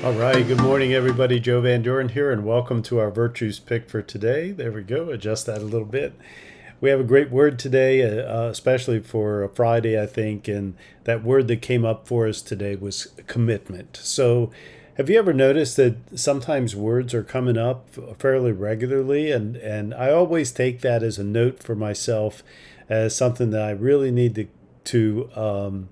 All right, good morning, everybody. Joe Van Doren here, and welcome to our Virtues Pick for today. There we go, adjust that a little bit. We have a great word today, especially for a Friday, I think, and that word that came up for us today was commitment. So, have you ever noticed that sometimes words are coming up fairly regularly, and I always take that as a note for myself, as something that I really need to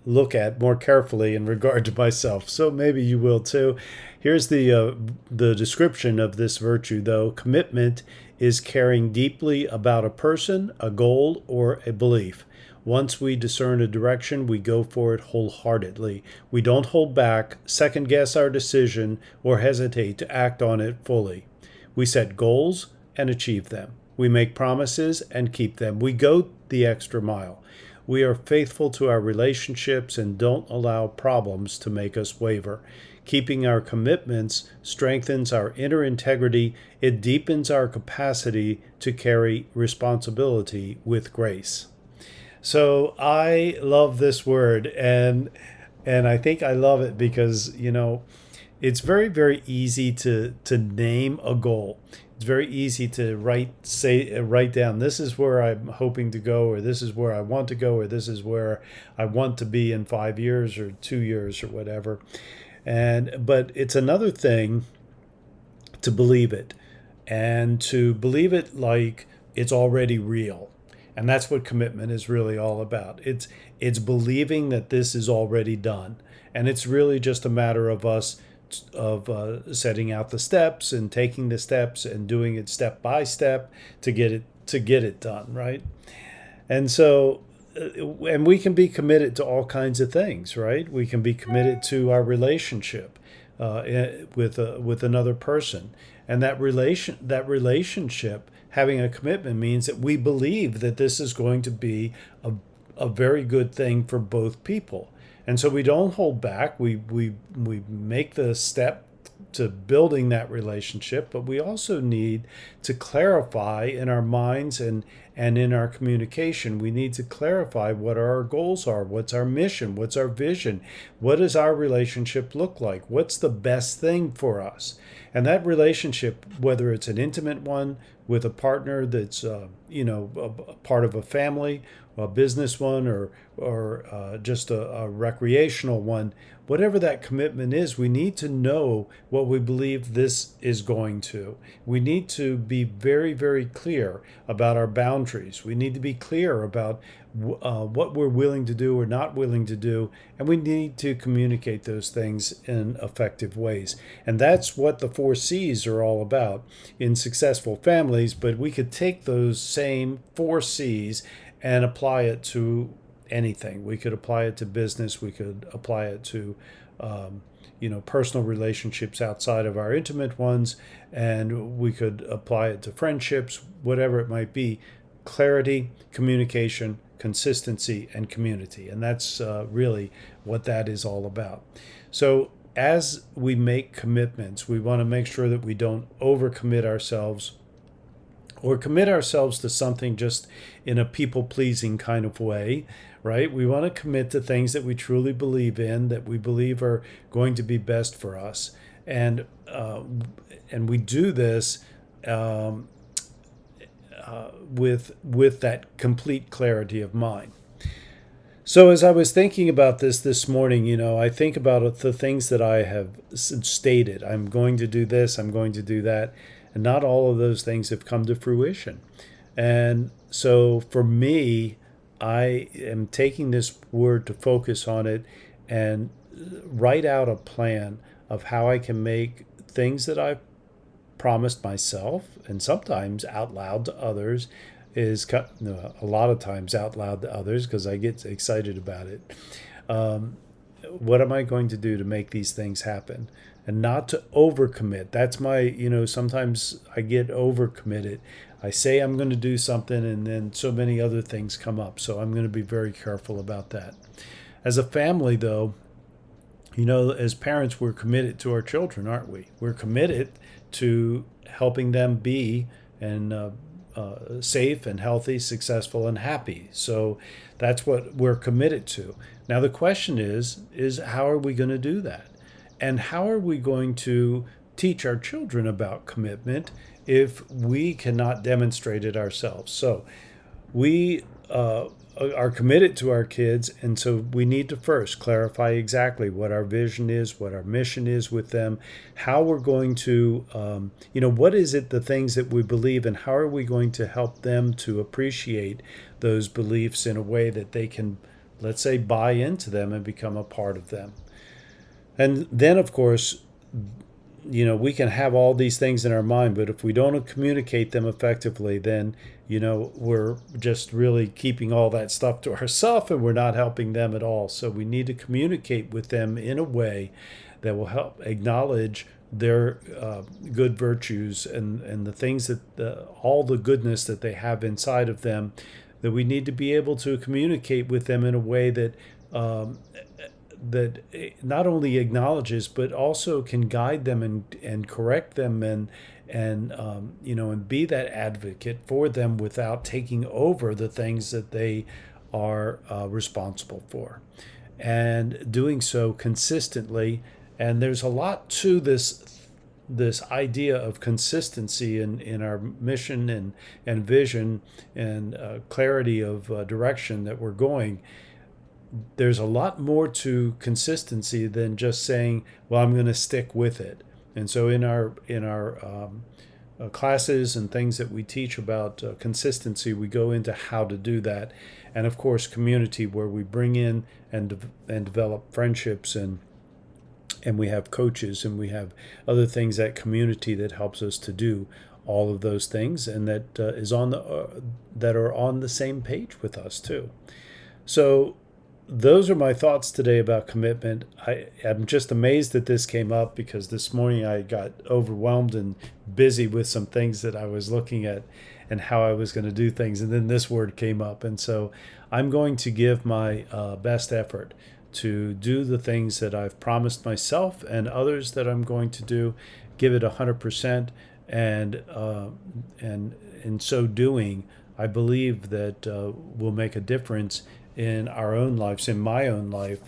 look at more carefully in regard to myself. So maybe you will too. Here's the description of this virtue, though. Commitment is caring deeply about a person, a goal, or a belief. Once we discern a direction, we go for it wholeheartedly. We don't hold back, second guess our decision, or hesitate to act on it fully. We set goals and achieve them. We make promises and keep them. We go the extra mile. We are faithful to our relationships and don't allow problems to make us waver. Keeping our commitments strengthens our inner integrity. It deepens our capacity to carry responsibility with grace. So I love this word, and I think I love it because it's very easy to name a goal. It's very easy to write down, this is where I'm hoping to go, or this is where I want to go, or this is where I want to be in 5 years or 2 years or whatever. But it's another thing to believe it, and to believe it like it's already real. And that's what commitment is really all about. It's believing that this is already done, and it's really just a matter of us setting out the steps and taking the steps and doing it step by step to get it done, right? And so, and we can be committed to all kinds of things, right? We can be committed to our relationship with another person, and that relationship having a commitment means that we believe that this is going to be a very good thing for both people. And so we don't hold back. We make the step to building that relationship, but we also need to clarify in our minds and in our communication. We need to clarify what our goals are, what's our mission, what's our vision, what does our relationship look like, what's the best thing for us. And that relationship, whether it's an intimate one with a partner that's a part of a family, a business one, or just a recreational one, whatever that commitment is, we need to know what we believe this is going to. We need to be very clear about our boundaries. We need to be clear about what we're willing to do or not willing to do, and we need to communicate those things in effective ways. And that's what the 4 C's are all about in successful families, but we could take those same 4 C's and apply it to anything. We could apply it to business. We could apply it to, personal relationships outside of our intimate ones, and we could apply it to friendships, whatever it might be. Clarity, communication, consistency, and community. And that's really what that is all about. So as we make commitments, we want to make sure that we don't overcommit ourselves or commit ourselves to something just in a people pleasing kind of way, right? We want to commit to things that we truly believe in, that we believe are going to be best for us, and we do this with that complete clarity of mind. So as I was thinking about this morning, I think about the things that I have stated. I'm going to do this, I'm going to do that. And not all of those things have come to fruition. And so for me, I am taking this word to focus on it and write out a plan of how I can make things that I've promised myself, and sometimes out loud to others, a lot of times out loud to others because I get excited about it. What am I going to do to make these things happen? And not to overcommit. That's sometimes I get overcommitted. I say I'm going to do something and then so many other things come up. So I'm going to be very careful about that. As a family, though, as parents, we're committed to our children, aren't we? We're committed to helping them be and safe and healthy, successful and happy. So that's what we're committed to. Now the question is how are we going to do that? And how are we going to teach our children about commitment if we cannot demonstrate it ourselves? So we are committed to our kids, and so we need to first clarify exactly what our vision is, what our mission is with them, how we're going to, what is it, the things that we believe, and how are we going to help them to appreciate those beliefs in a way that they can, let's say, buy into them and become a part of them. And then, of course, we can have all these things in our mind, but if we don't communicate them effectively, then, we're just really keeping all that stuff to ourselves and we're not helping them at all. So we need to communicate with them in a way that will help acknowledge their good virtues and the things that all the goodness that they have inside of them, that we need to be able to communicate with them in a way that that not only acknowledges but also can guide them and correct them and be that advocate for them without taking over the things that they are responsible for, and doing so consistently. And there's a lot to this idea of consistency in our mission and vision and clarity of direction that we're going. There's a lot more to consistency than just saying, well, I'm going to stick with it. And so in our classes and things that we teach about consistency, we go into how to do that. And of course, community, where we bring in and develop friendships, and we have coaches, and we have other things, that community that helps us to do all of those things, and that is on that are on the same page with us too. So those are my thoughts today about commitment. I'm just amazed that this came up, because this morning I got overwhelmed and busy with some things that I was looking at and how I was going to do things. And then this word came up. And so I'm going to give my best effort to do the things that I've promised myself and others that I'm going to do, give it 100%. And in so doing, I believe that will make a difference in our own lives, in my own life,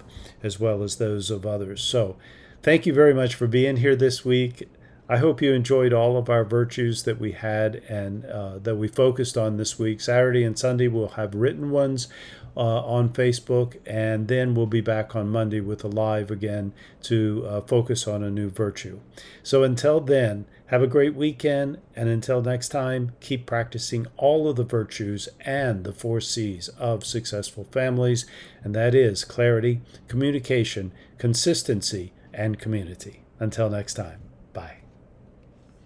as well as those of others. So thank you very much for being here this week. I hope you enjoyed all of our virtues that we had and that we focused on this week. Saturday and Sunday we'll have written ones on Facebook, and then we'll be back on Monday with a live again to focus on a new virtue. So until then, have a great weekend, and until next time, keep practicing all of the virtues and the 4 C's of successful families, and that is clarity, communication, consistency, and community. Until next time.